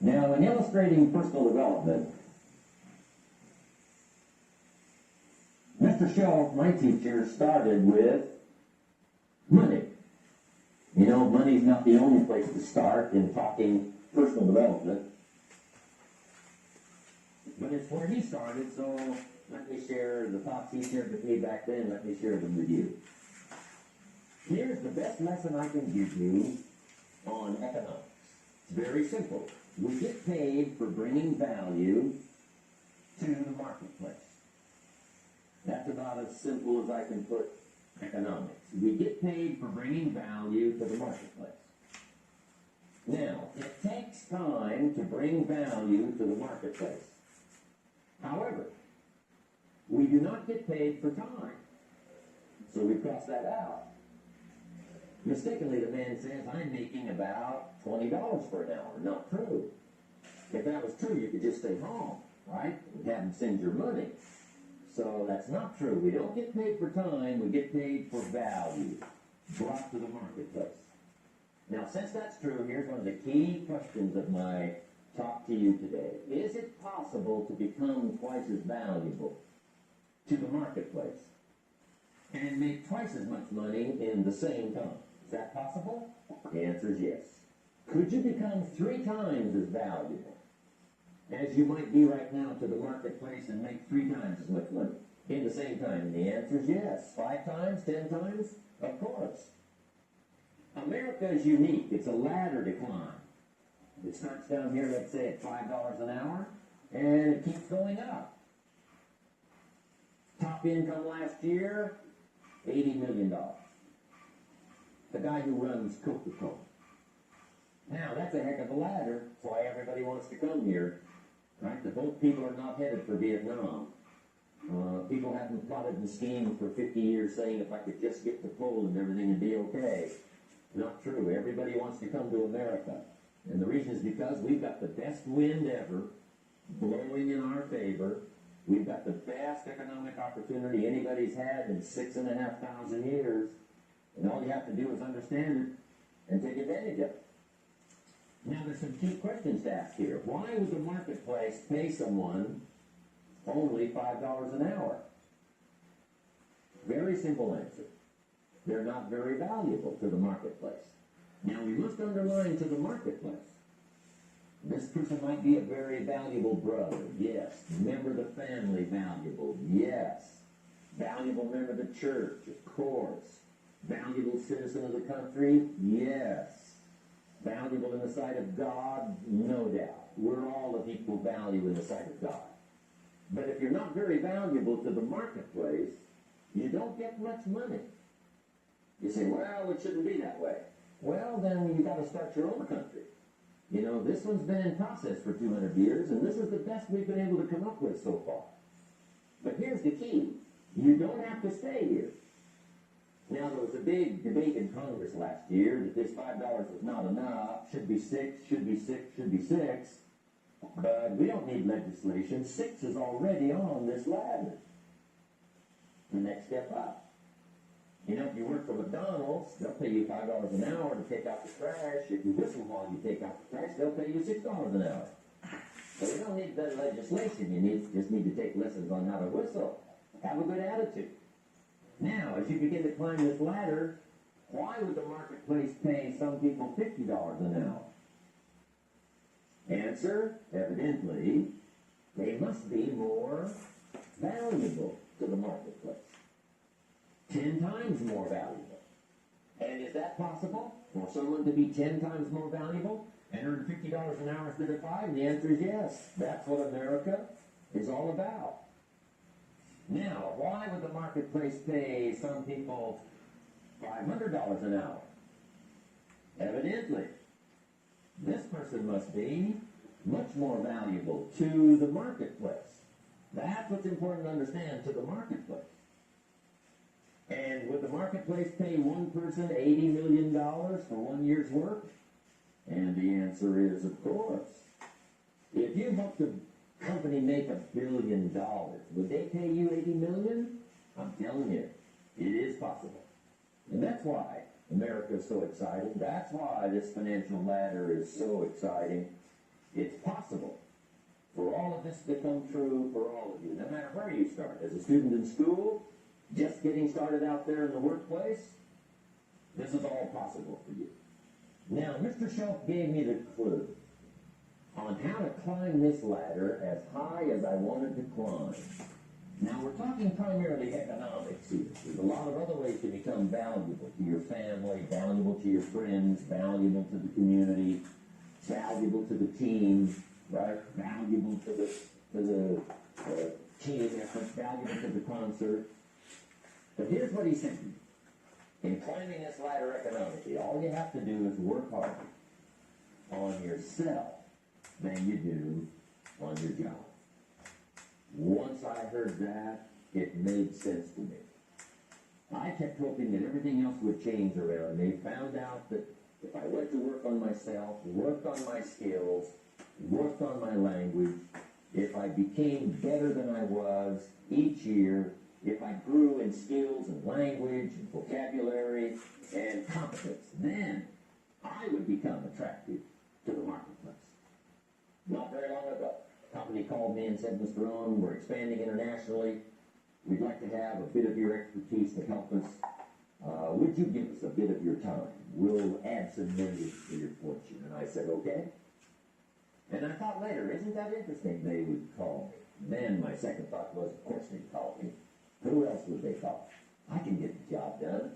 Now, in illustrating personal development, Mr. Shelf, my teacher, started with money. You know, money's not the only place to start in talking personal development, but it's where he started, so let me share the thoughts he shared with me back then, let me share them with you. Here's the best lesson I can give you on economics. It's very simple. We get paid for bringing value to the marketplace. That's about as simple as I can put economics. We get paid for bringing value to the marketplace. Now, it takes time to bring value to the marketplace. However, we do not get paid for time. So we cross that out. Mistakenly, the man says, I'm making about $20 for an hour. Not true. If that was true, you could just stay home, right? And have them send your money. So that's not true. We don't get paid for time. We get paid for value brought to the marketplace. Now, since that's true, here's one of the key questions of my talk to you today. Is it possible to become twice as valuable to the marketplace and make twice as much money in the same time? Is that possible? The answer is yes. Could you become 3 times as valuable as you might be right now to the marketplace and make 3 times as much money in the same time? And the answer is yes. 5 times, 10 times? Of course. America is unique. It's a ladder decline. It starts down here, let's say, at $5 an hour, and it keeps going up. Top income last year, $80 million. The guy who runs Coca-Cola. Now, that's a heck of a ladder. That's why everybody wants to come here. Right? The boat people are not headed for Vietnam. People haven't plotted and schemed for 50 years saying if I could just get to Poland, everything would be okay. Not true. Everybody wants to come to America. And the reason is because we've got the best wind ever blowing in our favor. We've got the best economic opportunity anybody's had in 6,500 years. And all you have to do is understand it and take advantage of it. Now, there's some key questions to ask here. Why would the marketplace pay someone only $5 an hour? Very simple answer. They're not very valuable to the marketplace. Now, we must underline to the marketplace. This person might be a very valuable brother. Yes. Member of the family, valuable. Yes. Valuable member of the church, of course. Valuable citizen of the country? Yes. Valuable in the sight of God? No doubt. We're all of equal value in the sight of God. But if you're not very valuable to the marketplace, you don't get much money. You say, well, it shouldn't be that way. Well, then you've got to start your own country. You know, this one's been in process for 200 years, and this is the best we've been able to come up with so far. But here's the key. You don't have to stay here. Now, there was a big debate in Congress last year that this $5 was not enough, should be 6, should be 6, should be 6. But we don't need legislation. 6 is already on this ladder. The next step up. You know, if you work for McDonald's, they'll pay you $5 an hour to take out the trash. If you whistle while you take out the trash, they'll pay you $6 an hour. So you don't need that legislation. You just need to take lessons on how to whistle. Have a good attitude. Now, as you begin to climb this ladder, why would the marketplace pay some people $50 an hour? Answer, evidently, they must be more valuable to the marketplace. 10 times more valuable. And is that possible? For someone to be 10 times more valuable and earn $50 an hour instead of 5? The answer is yes. That's what America is all about. Now, why would the marketplace pay some people $500 an hour? Evidently, this person must be much more valuable to the marketplace. That's what's important to understand, to the marketplace. And would the marketplace pay one person $80 million for 1 year's work? And the answer is, of course. If you helped a company make $1 billion, would they pay you $80 million? I'm telling you, it is possible. And that's why America is so exciting. That's why this financial ladder is so exciting. It's possible for all of this to come true for all of you, no matter where you start. As a student in school, just getting started out there in the workplace, this is all possible for you. Now, Mr. Shelf gave me the clue on how to climb this ladder as high as I wanted to climb. Now, we're talking primarily economics here. There's a lot of other ways to become valuable to your family, valuable to your friends, valuable to the community, valuable to the team, right? Valuable to the team effort, valuable to the concert. But here's what he said to me. In climbing this ladder economically, all you have to do is work harder on yourself than you do on your job. Once I heard that, it made sense to me. I kept hoping that everything else would change around me. Found out that if I went to work on myself, worked on my skills, worked on my language, if I became better than I was each year, if I grew in skills and language and vocabulary and competence, then I would become attractive to the marketplace. Not very long ago, a company called me and said, Mr. Owen, we're expanding internationally. We'd like to have a bit of your expertise to help us. Would you give us a bit of your time? We'll add some millions to your fortune. And I said, okay. And I thought later, isn't that interesting? They would call me. Then my second thought was, of course they'd call me. Who else would they call? I can get the job done.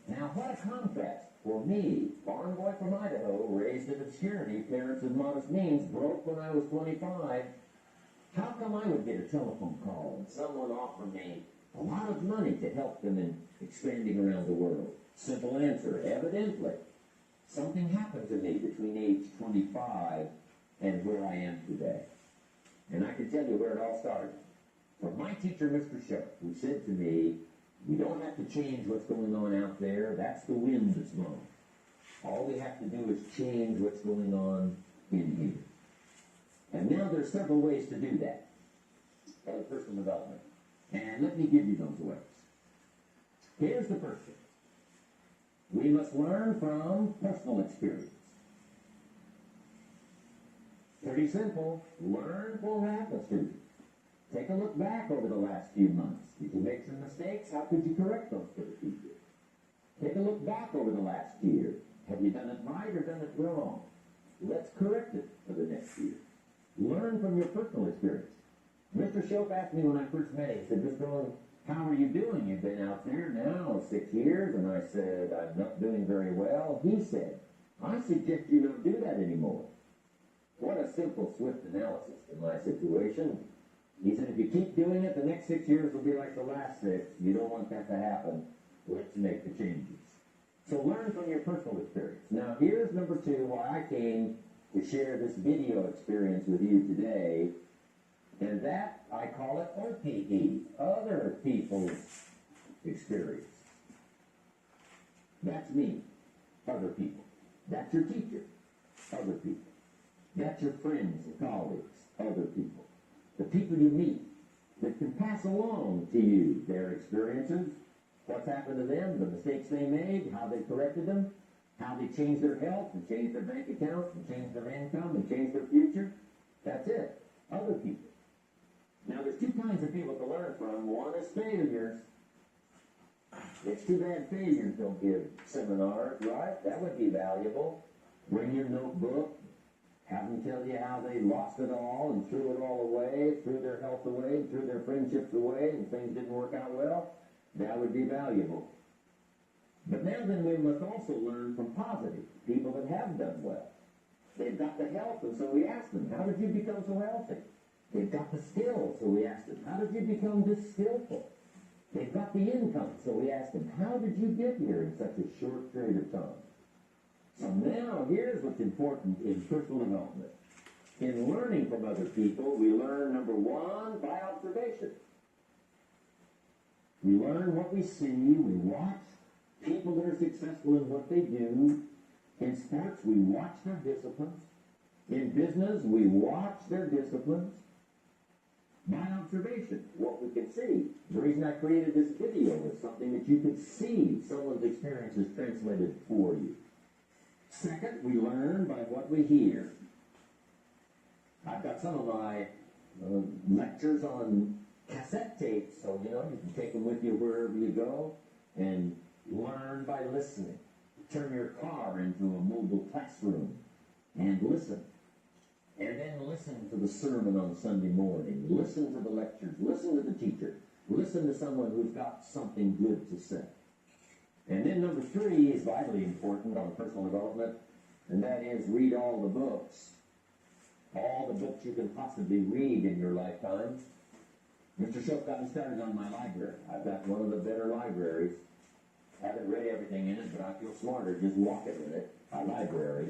Now, what a contrast for me, farm boy from Idaho, raised in obscurity, parents of modest means, broke when I was 25. How come I would get a telephone call and someone offer me a lot of money to help them in expanding around the world? Simple answer, evidently. Something happened to me between age 25 and where I am today. And I can tell you where it all started. From my teacher, Mr. Shelf, who said to me, we don't have to change what's going on out there. That's the wind that's blowing. All we have to do is change what's going on in here. And now there's several ways to do that. Personal development. And let me give you those ways. Here's the first thing. We must learn from personal experience. Pretty simple. Learn from what happens to you. Take a look back over the last few months. Did you make some mistakes? How could you correct those for the future? Take a look back over the last year. Have you done it right or done it wrong? Let's correct it for the next year. Learn from your personal experience. Mr. Shelf asked me when I first met him, he said, Mr. Owen, how are you doing? You've been out there now 6 years. And I said, I'm not doing very well. He said, I suggest you don't do that anymore. What a simple, swift analysis in my situation. He said, if you keep doing it, the next 6 years will be like the last 6. You don't want that to happen. Let's make the changes. So learn from your personal experience. Now, here's number 2, why I came to share this video experience with you today. And that, I call it OPE, other people's experience. That's me, other people. That's your teacher, other people. That's your friends and colleagues, other people. The people you meet that can pass along to you their experiences, what's happened to them, the mistakes they made, how they corrected them, how they changed their health and changed their bank accounts and changed their income and changed their future. That's it. Other people. Now, there's 2 kinds of people to learn from. One is failures. It's too bad failures don't give seminars, right? That would be valuable. Bring your notebook. Have them tell you how they lost it all and threw it all away, threw their health away, threw their friendships away, and things didn't work out well. That would be valuable. But now then we must also learn from positive people that have done well. They've got the health, and so we ask them, how did you become so healthy? They've got the skills, so we ask them, how did you become this skillful? They've got the income, so we ask them, how did you get here in such a short period of time? So now, here's what's important in personal development. In learning from other people, we learn, number 1, by observation. We learn what we see, we watch people that are successful in what they do. In sports, we watch their disciplines. In business, we watch their disciplines. By observation, what we can see. The reason I created this video is something that you can see someone's experiences translated for you. Second, we learn by what we hear. I've got some of my lectures on cassette tapes, so you can take them with you wherever you go and learn by listening. Turn your car into a mobile classroom and listen. And then listen to the sermon on Sunday morning. Listen to the lectures. Listen to the teacher. Listen to someone who's got something good to say. And then number 3 is vitally important on personal development, and that is read all the books. All the books you can possibly read in your lifetime. Mr. Shope got me started on my library. I've got one of the better libraries. Haven't read everything in it, but I feel smarter just walking in it. A library.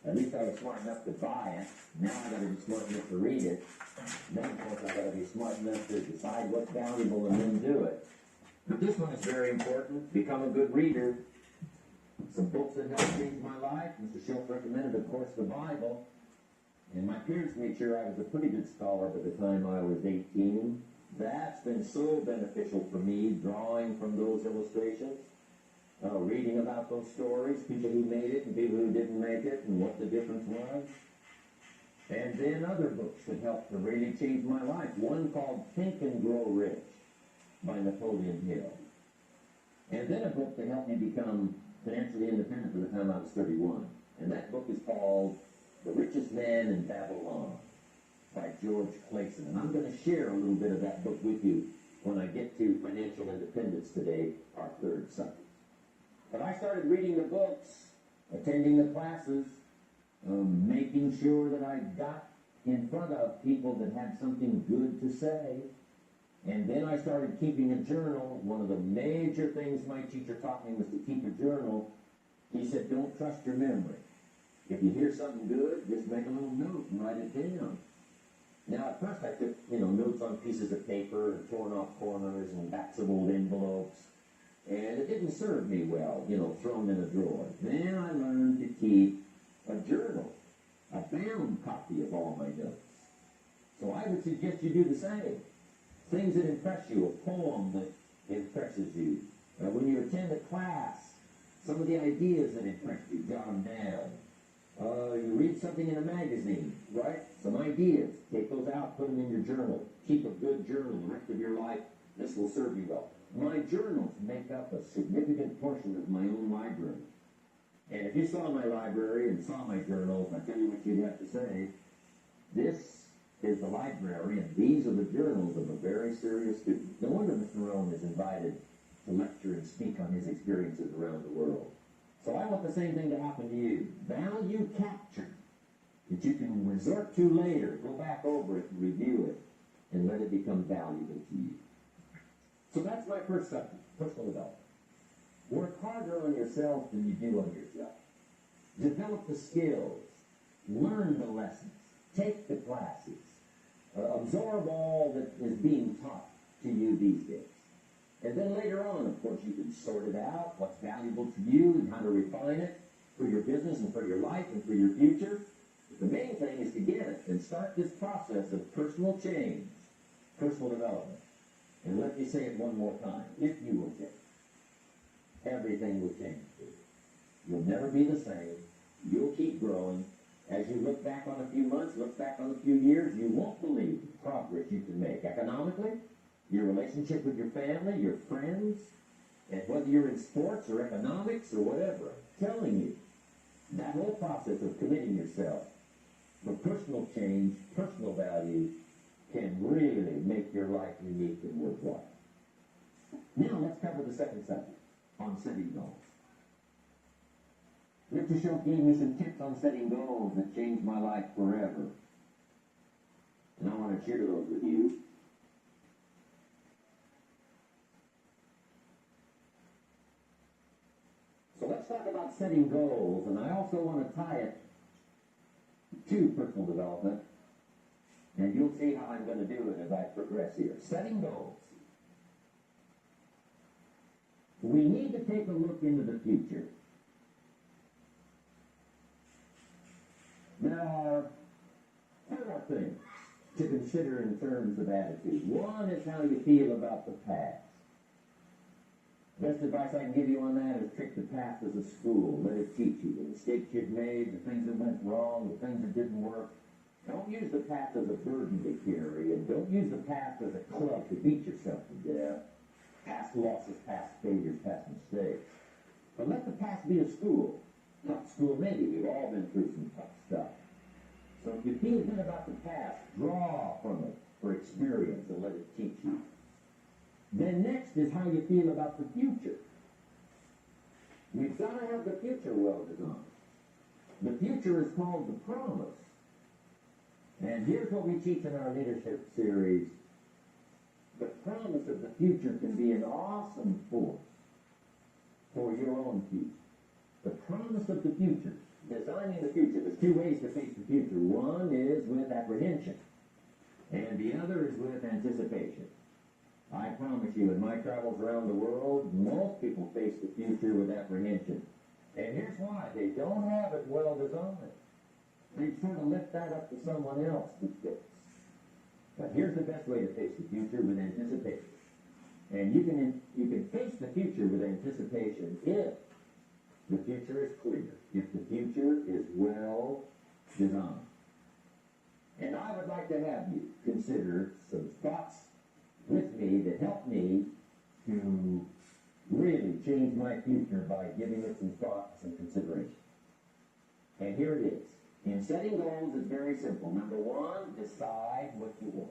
At least I was smart enough to buy it. Now I got to be smart enough to read it. Then, of course, I got to be smart enough to decide what's valuable and then do it. But this one is very important. Become a good reader. Some books that helped change my life. Mr. Shope recommended, of course, the Bible. And my parents made sure I was a pretty good scholar by the time I was 18. That's been so beneficial for me, drawing from those illustrations, reading about those stories, people who made it and people who didn't make it, and what the difference was. And then other books that helped to really change my life. One called Think and Grow Rich by Napoleon Hill. And then a book that helped me become financially independent by the time I was 31. And that book is called The Richest Man in Babylon by George Clayson. And I'm going to share a little bit of that book with you when I get to financial independence today, our third subject. But I started reading the books, attending the classes, making sure that I got in front of people that had something good to say. And then I started keeping a journal. One of the major things my teacher taught me was to keep a journal. He said, don't trust your memory. If you hear something good, just make a little note and write it down. Now, at first I took, notes on pieces of paper and torn off corners and backs of old envelopes. And it didn't serve me well, thrown in a drawer. Then I learned to keep a journal, a bound copy of all my notes. So I would suggest you do the same. Things that impress you, a poem that impresses you. When you attend a class, some of the ideas that impress you, jot them down. You read something in a magazine, right? Some ideas. Take those out, put them in your journal. Keep a good journal the rest of your life. This will serve you well. My journals make up a significant portion of my own library. And if you saw my library and saw my journals, I tell you what you'd have to say. This is the library, and these are the journals of a very serious student. No wonder Mr. Rome is invited to lecture and speak on his experiences around the world. So I want the same thing to happen to you. Value captured that you can resort to later. Go back over it and review it and let it become valuable to you. So that's my first subject, personal development. Work harder on yourself than you do on yourself. Develop the skills. Learn the lessons. Take the classes. Absorb all that is being taught to you these days. And then later on, of course, you can sort it out, what's valuable to you and how to refine it for your business and for your life and for your future. But the main thing is to get it and start this process of personal change, personal development. And let me say it one more time. If you will change, everything will change for you. You'll never be the same. You'll keep growing. As you look back on a few months, look back on a few years, you won't believe the progress you can make economically, your relationship with your family, your friends, and whether you're in sports or economics or whatever. I'm telling you, that whole process of committing yourself for personal change, personal value, can really make your life unique and worthwhile. Now let's cover the second subject, on setting goals. Mr. Shope gave me some tips on setting goals that changed my life forever. And I want to share those with you. So let's talk about setting goals, and I also want to tie it to personal development. And you'll see how I'm going to do it as I progress here. Setting goals. We need to take a look into the future. There are four things to consider in terms of attitude. One is how you feel about the past. Best advice I can give you on that is treat the past as a school. Let it teach you the mistakes you've made, the things that went wrong, the things that didn't work, Don't use the past as a burden to carry, and don't use the past as a club to beat yourself to death. Past losses, past failures, past mistakes. But let the past be a school. Tough school maybe. We've all been through some tough stuff. So if you feel good about the past, draw from it for experience and let it teach you. Then next is how you feel about the future. We've got to have the future well designed. The future is called the promise. And here's what we teach in our leadership series. The promise of the future can be an awesome force for your own future. The promise of the future, designing the future. There's two ways to face the future. One is with apprehension, and the other is with anticipation. I promise you, in my travels around the world, most people face the future with apprehension. And here's why. They don't have it well designed. They sort of lift that up to someone else to fix. But here's the best way to face the future, with anticipation. And you can face the future with anticipation if the future is clear, if the future is well designed. And I would like to have you consider some thoughts with me that help me to really change my future by giving it some thought, some consideration. And here it is. In setting goals, it's very simple. Number one, decide what you want.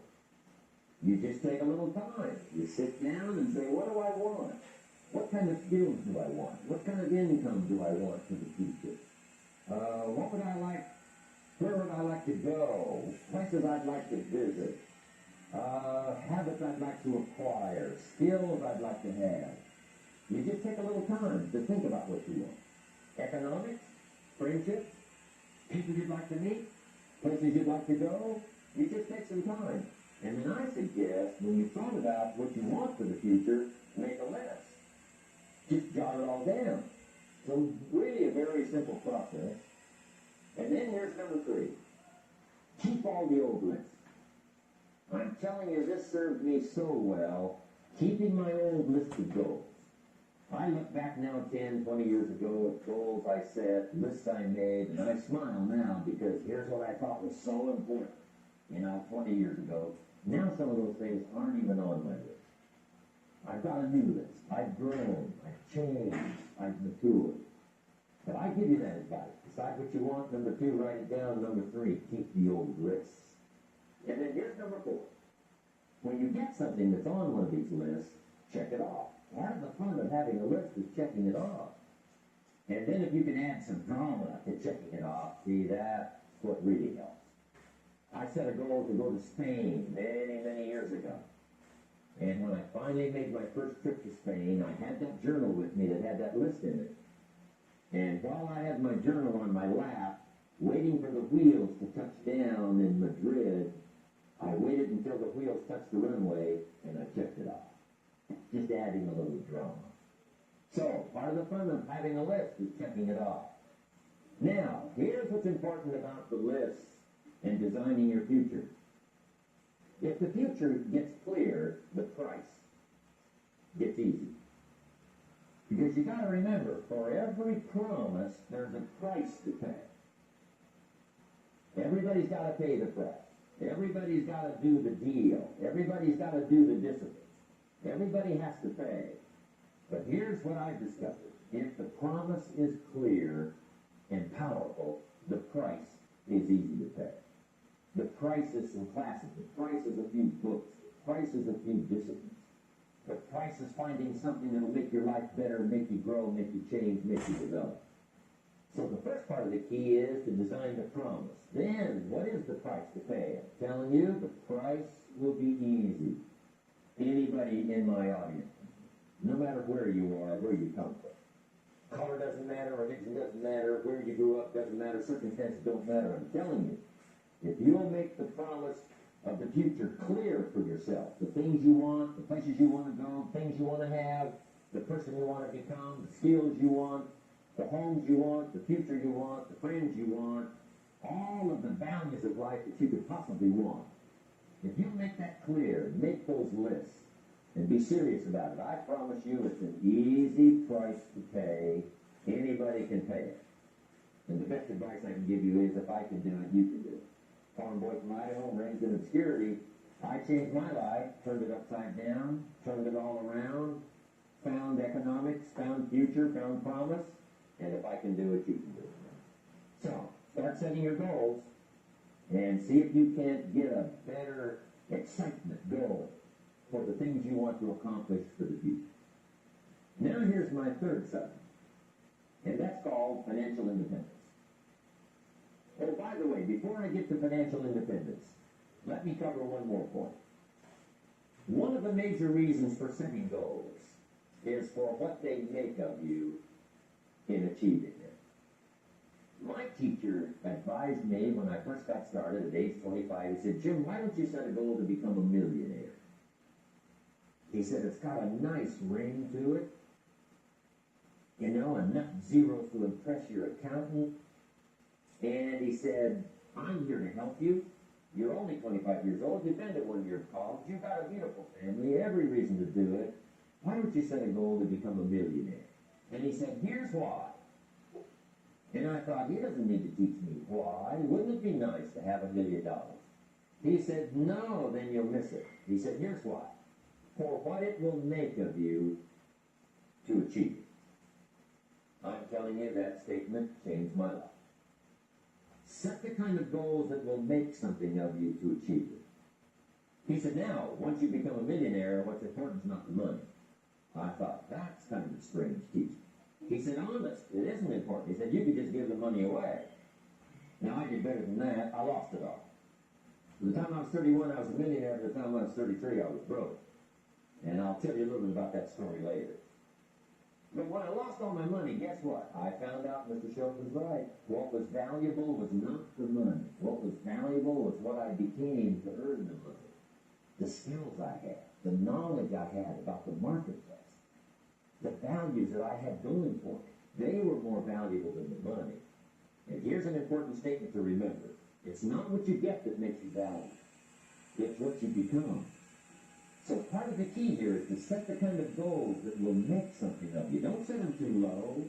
You just take a little time. You sit down and say, what do I want? What kind of skills do I want? What kind of income do I want for the future? What would I like? Where would I like to go? Places I'd like to visit? Habits I'd like to acquire? Skills I'd like to have? You just take a little time to think about what you want. Economics? Friendship? People you'd like to meet? Places you'd like to go? You just take some time. And then I suggest, when you've thought about what you want for the future, make a list. Just jot it all down. So really a very simple process. And then here's number three. Keep all the old lists. I'm telling you, this served me so well, keeping my old list of goals. I look back now 10, 20 years ago at goals I set, lists I made, and I smile now because here's what I thought was so important, 20 years ago. Now some of those things aren't even on my list. I've got a new list. I've grown. I've changed. I've matured. But I give you that advice. Decide what you want. Number two, write it down. Number three, keep the old lists. And then here's number four. When you get something that's on one of these lists, check it off. Part of the fun of having a list is checking it off. And then if you can add some drama to checking it off, see, that's what really helps. I set a goal to go to Spain many, many years ago. And when I finally made my first trip to Spain, I had that journal with me that had that list in it. And while I had my journal on my lap, waiting for the wheels to touch down in Madrid, I waited until the wheels touched the runway, and I checked it off. Just adding a little drama. So, part of the fun of having a list is checking it off. Now, here's what's important about the list and designing your future. If the future gets clear, the price gets easy. Because you got to remember, for every promise, there's a price to pay. Everybody's got to pay the price. Everybody's got to do the deal. Everybody's got to do the discipline. Everybody has to pay. But here's what I've discovered. If the promise is clear and powerful, the price is easy to pay. The price is some classes. The price is a few books. The price is a few disciplines. The price is finding something that will make your life better, make you grow, make you change, make you develop. So the first part of the key is to design the promise. Then, what is the price to pay? I'm telling you, the price will be easy. Anybody in my audience, no matter where you are, where you come from. Color doesn't matter, religion doesn't matter, where you grew up doesn't matter, circumstances don't matter. I'm telling you, if you'll make the promise of the future clear for yourself, the things you want, the places you want to go, things you want to have, the person you want to become, the skills you want, the homes you want, the future you want, the friends you want, all of the values of life that you could possibly want. If you make that clear, make those lists, and be serious about it, I promise you it's an easy price to pay. Anybody can pay it. And the best advice I can give you is if I can do it, you can do it. farm boy from Idaho, raised in obscurity. I changed my life, turned it upside down, turned it all around, found economics, found future, found promise, and if I can do it, you can do it. So, start setting your goals and see if you can't get a better excitement goal for the things you want to accomplish for the future. Now here's my third subject, and that's called financial independence. Oh, by the way, before I get to financial independence, let me cover one more point. One of the major reasons for setting goals is for what they make of you in achieving it. My teacher advised me when I first got started at age 25, he said, Jim, why don't you set a goal to become a millionaire? He said, it's got a nice ring to it, you know, enough zeros to impress your accountant. And he said, I'm here to help you. You're only 25 years old. You've been to 1 year of college. You've got a beautiful family, every reason to do it. Why don't you set a goal to become a millionaire? And he said, here's why. And I thought, he doesn't need to teach me why. Wouldn't it be nice to have $1 million? He said, no, then you'll miss it. He said, here's why. For what it will make of you to achieve it. I'm telling you, that statement changed my life. Set the kind of goals that will make something of you to achieve it. He said, now, once you become a millionaire, what's important is not the money. I thought, that's kind of a strange teaching. He said, honest, it isn't important. He said, you could just give the money away. Now, I did better than that. I lost it all. By the time I was 31, I was a millionaire. By the time I was 33, I was broke. And I'll tell you a little bit about that story later. But when I lost all my money, guess what? I found out Mr. Schultz was right. What was valuable was not the money. What was valuable was what I became to earn the money. The skills I had, the knowledge I had about the marketplace, the values that I had going for me. They were more valuable than the money. And here's an important statement to remember. It's not what you get that makes you valuable. It's what you become. So part of the key here is to set the kind of goals that will make something of you. Don't set them too low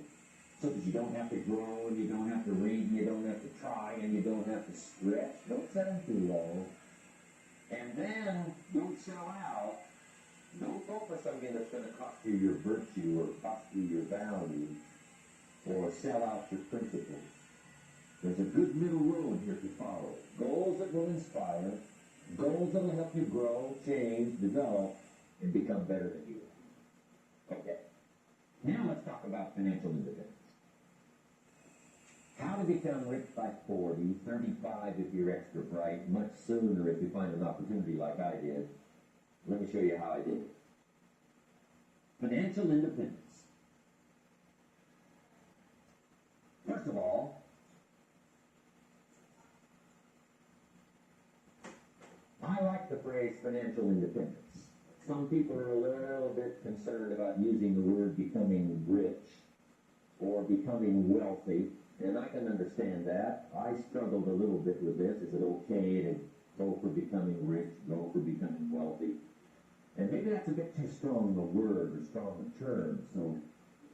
so that you don't have to grow and you don't have to read and you don't have to try and you don't have to stretch. Don't set them too low. And then don't sell out. Don't go for something that's going to cost you your virtue or cost you your value or sell out your principles. There's a good middle road here to follow. Goals that will inspire. Goals that will help you grow, change, develop, and become better than you are. Okay. Now let's talk about financial independence. How to become rich by 40, 35 if you're extra bright, much sooner if you find an opportunity like I did. Let me show you how I did it. Financial independence. First of all, I like the phrase financial independence. Some people are a little bit concerned about using the word becoming rich or becoming wealthy, and I can understand that. I struggled a little bit with this. Is it okay to go for becoming rich, go for becoming wealthy? And maybe that's a bit too strong a word or strong a term. So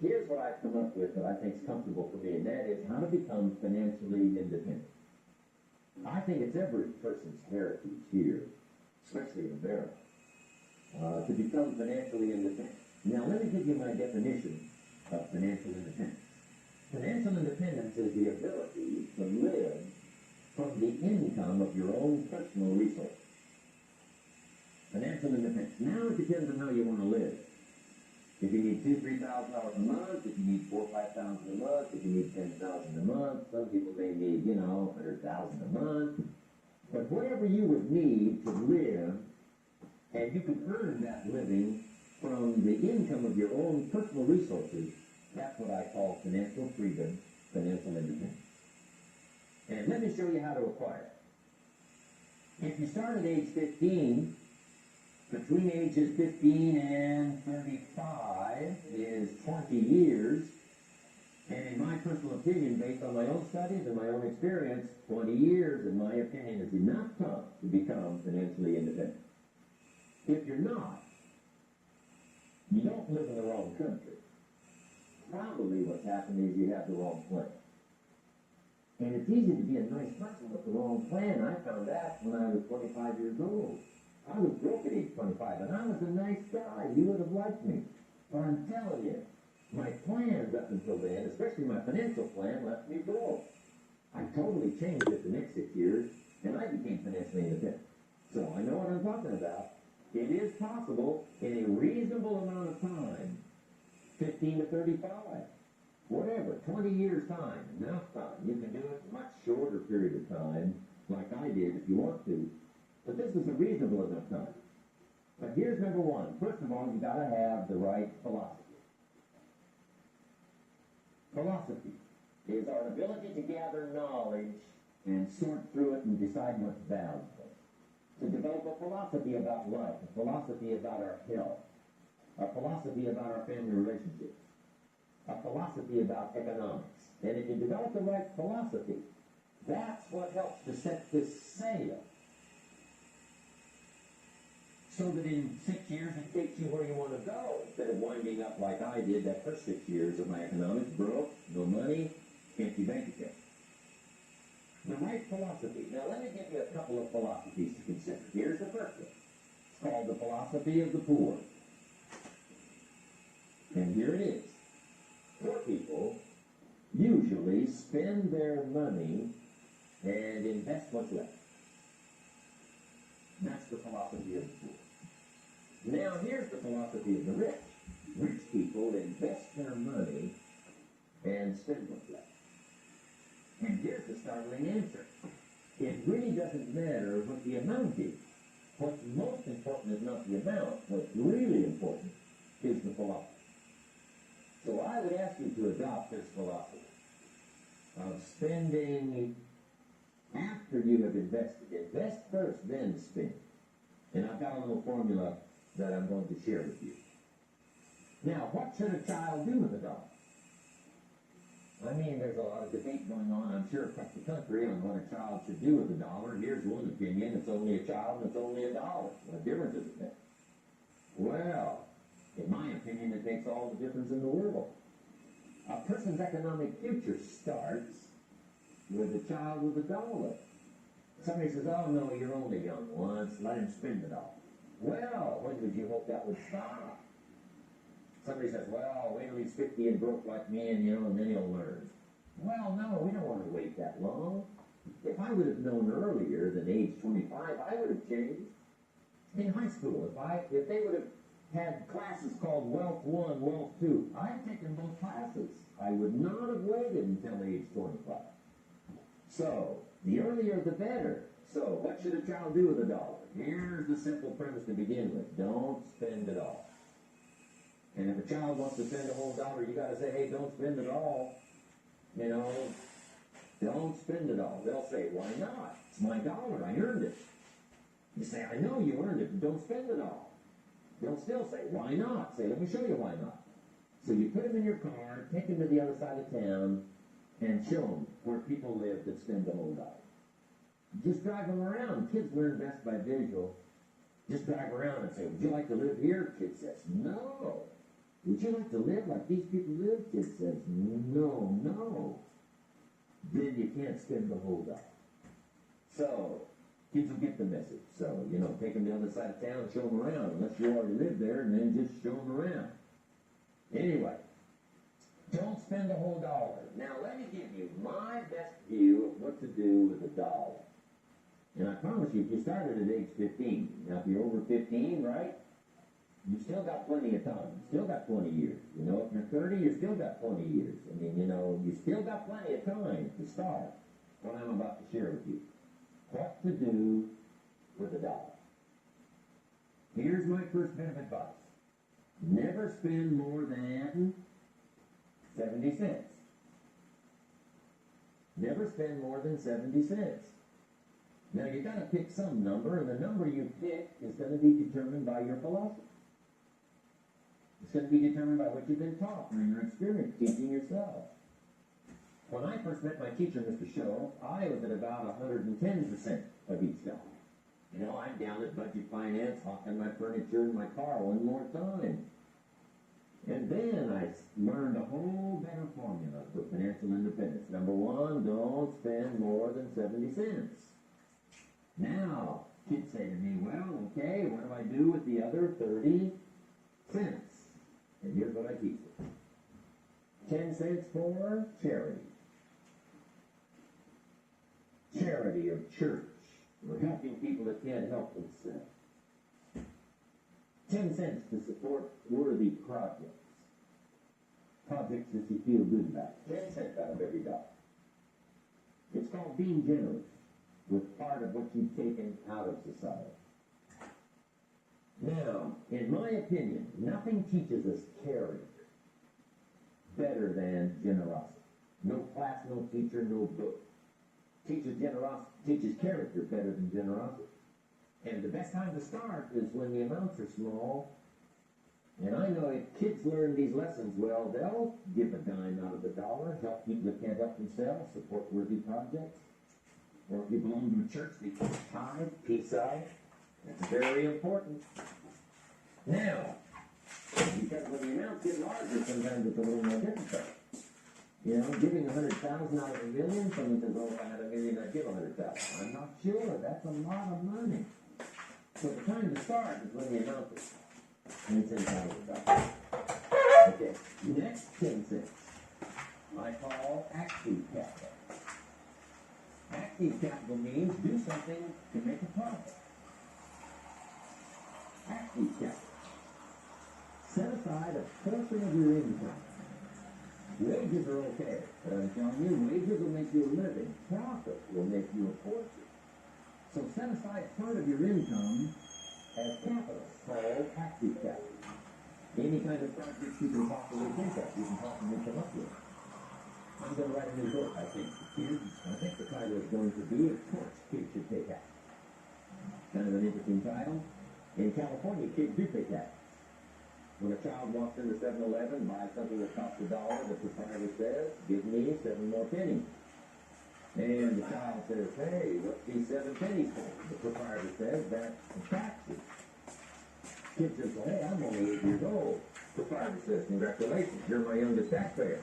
here's what I've come up with that I think is comfortable for me, and that is how to become financially independent. I think it's every person's heritage here, especially in America, to become financially independent. Now, let me give you my definition of financial independence. Financial independence is the ability to live from the income of your own personal resources. Financial independence. Now it depends on how you want to live. If you need $2,000-$3,000 a month, if you need $4,000-$5,000 a month, if you need $10,000 a month, some people may need, $100,000 a month. But whatever you would need to live, and you can earn that living from the income of your own personal resources, that's what I call financial freedom, financial independence. And let me show you how to acquire it. If you start at age 15, between ages 15 and 35 is 20 years, and in my personal opinion, based on my own studies and my own experience, 20 years, in my opinion, is enough time to become financially independent. If you're not, you don't live in the wrong country. Probably what's happened is you have the wrong plan. And it's easy to be a nice person with the wrong plan. I found that when I was 25 years old. I was broke at age 25, and I was a nice guy. You would have liked me. But I'm telling you, my plans up until then, especially my financial plan, left me broke. I totally changed it the next 6 years, and I became financially independent. So I know what I'm talking about. It is possible in a reasonable amount of time, 15 to 35, whatever, 20 years time, enough time. You can do it in a much shorter period of time, like I did if you want to. But this is a reasonable enough time. But here's number one. First of all, you got to have the right philosophy. Philosophy is our ability to gather knowledge and sort through it and decide what's valuable. To develop a philosophy about life, a philosophy about our health, a philosophy about our family relationships, a philosophy about economics. And if you develop the right philosophy, that's what helps to set this sail. So that in 6 years it takes you where you want to go, instead of winding up like I did that first 6 years of my economics, broke, no money, empty bank account. The right philosophy. Now let me give you a couple of philosophies to consider. Here's the first one. It's called the philosophy of the poor. And here it is. Poor people usually spend their money and invest what's left. That's the philosophy of the poor. Now here's the philosophy of the rich. Rich people invest their money and spend what's left. And here's the startling answer. It really doesn't matter what the amount is. What's most important is not the amount. What's really important is the philosophy. So I would ask you to adopt this philosophy of spending after you have invested. Invest first, then spend. And I've got a little formula that I'm going to share with you. Now, what should a child do with a dollar? I mean, there's a lot of debate going on, I'm sure, across the country on what a child should do with a dollar. Here's one opinion. It's only a child and it's only a dollar. What difference does it make? Well, in my opinion, it makes all the difference in the world. A person's economic future starts with a child with a dollar. Somebody says, oh, no, you're only young once. Let him spend it all. Well, when would you hope that would stop? Somebody says, well, wait till he's 50 and broke like me and then he'll learn. Well, no, we don't want to wait that long. If I would have known earlier than age 25, I would have changed. In high school, if they would have had classes called Wealth 1, Wealth 2, I'd have taken both classes. I would not have waited until age 25. So, the earlier the better. So, what should a child do with a dollar? Here's the simple premise to begin with. Don't spend it all. And if a child wants to spend a whole dollar, you got to say, hey, don't spend it all. Don't spend it all. They'll say, why not? It's my dollar. I earned it. You say, I know you earned it, but don't spend it all. They'll still say, why not? Say, let me show you why not. So you put them in your car, take them to the other side of town, and show them where people live that spend the whole dollar. Just drive them around. Kids learn best by visual. Just drive around and say, would you like to live here? Kid says, no. Would you like to live like these people live? Kid says, no. Then you can't spend the whole dollar. So, kids will get the message. So, take them to the other side of town and show them around. Unless you already live there, and then just show them around. Anyway, don't spend the whole dollar. Now, let me give you my best view of what to do with a dollar. And I promise you, if you started at age 15, now if you're over 15, right, you still got plenty of time. You still got 20 years. If you're 30, you still got 20 years. I mean, you still got plenty of time to start what I'm about to share with you. What to do with a dollar. Here's my first bit of advice. Never spend more than 70 cents. Never spend more than 70 cents. Now, you got to pick some number, and the number you pick is going to be determined by your philosophy. It's going to be determined by what you've been taught or your experience teaching yourself. When I first met my teacher, Mr. Show, I was at about 110% of each dollar. I'm down at budget finance, hawking my furniture in my car one more time. And then I learned a whole better formula for financial independence. Number one, don't spend more than 70 cents. Now, kids say to me, well, okay, what do I do with the other 30 cents? And here's what I teach them. 10 cents for charity. Charity of church. We're helping people that can't help themselves. 10 cents to support worthy projects. Projects that you feel good about. 10 cents out of every dollar. It's called being generous with part of what you've taken out of society. Now, in my opinion, nothing teaches us caring better than generosity. No class, no teacher, no book teaches generosity, teaches character better than generosity. And the best time to start is when the amounts are small. And I know if kids learn these lessons well, they'll give a dime out of the dollar, help people that can't help themselves, support worthy projects. Or if you belong to a church, they can tithe, peace out. That's very important. Now, because when the amounts get larger, sometimes it's a little more difficult. You know, giving 100,000 out of a million, someone says, oh, if I had a million, I'd give 100,000. I'm not sure. That's a lot of money. So the time to start is when the amount is 10 cents out of the dollar. Okay, next 10 cents I call active capital. Active capital means do something to make a profit. Active capital. Set aside a portion of your income. Wages are okay, but I'm telling you, wages will make you a living. Profit will make you a fortune. So set aside part of your income as capital, called active capital. Any kind of project you can possibly think of, you can possibly come up with. I'm going to write a new book, I think. I think the title is going to be, of course, Kids Should Pay Tax. Kind of an interesting title. In California, kids do pay tax. When a child walks into 7-Eleven, buys something that costs $1, the proprietor says, give me 7 more pennies. And the child says, hey, what's these 7 pennies for? The proprietor says, that's the taxes. Kid says, well, hey, I'm only 8 years old. Proprietor says, congratulations, you're my youngest taxpayer.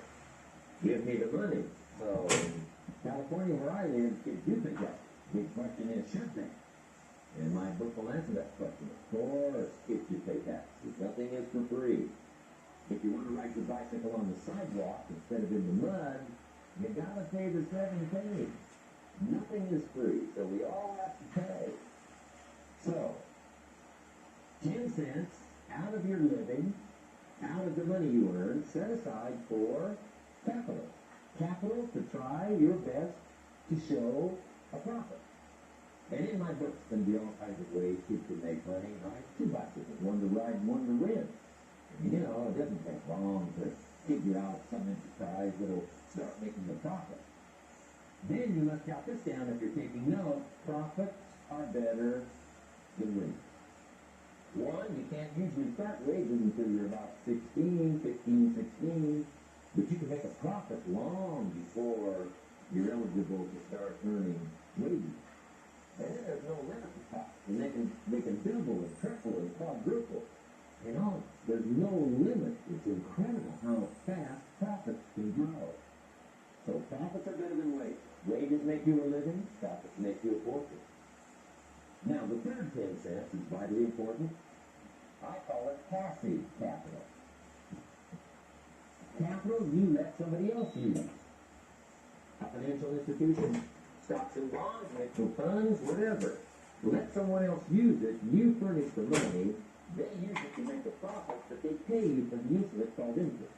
Give me the money. So in California, where I live, kids do pay taxes. The question is, should they? And my book will answer that question. Of course, kids should pay taxes. Nothing is for free. If you want to ride your bicycle on the sidewalk instead of in the mud, you gotta pay the 7 pennies. Nothing is free, so we all have to pay. So, 10 cents out of your living, out of the money you earn, set aside for capital. Capital to try your best to show a profit. And in my books, there can be all kinds of ways kids can make money. I have 2 bicycles, one to ride and one to rent. And, you know, it doesn't take long to figure out some enterprise that'll start making a profit. Then you must jot this down if you're taking notes. Profits are better than wages. One, you can't usually start wages until you're about 16, 15, 16. But you can make a profit long before you're eligible to start earning wages. And there's no limit to profits. And they can double and triple and quadruple. You know, there's no limit. It's incredible how fast profits can grow. So profits are better than wages. Wages make you a living, profits make you a fortune. Now, the third 10 cents is vitally important. I call it passive capital. Capital you let somebody else use. A financial institution, stocks and bonds, mutual funds, whatever. Let someone else use it. You furnish the money. They use it to make a profit, but they pay you for the use of it called interest.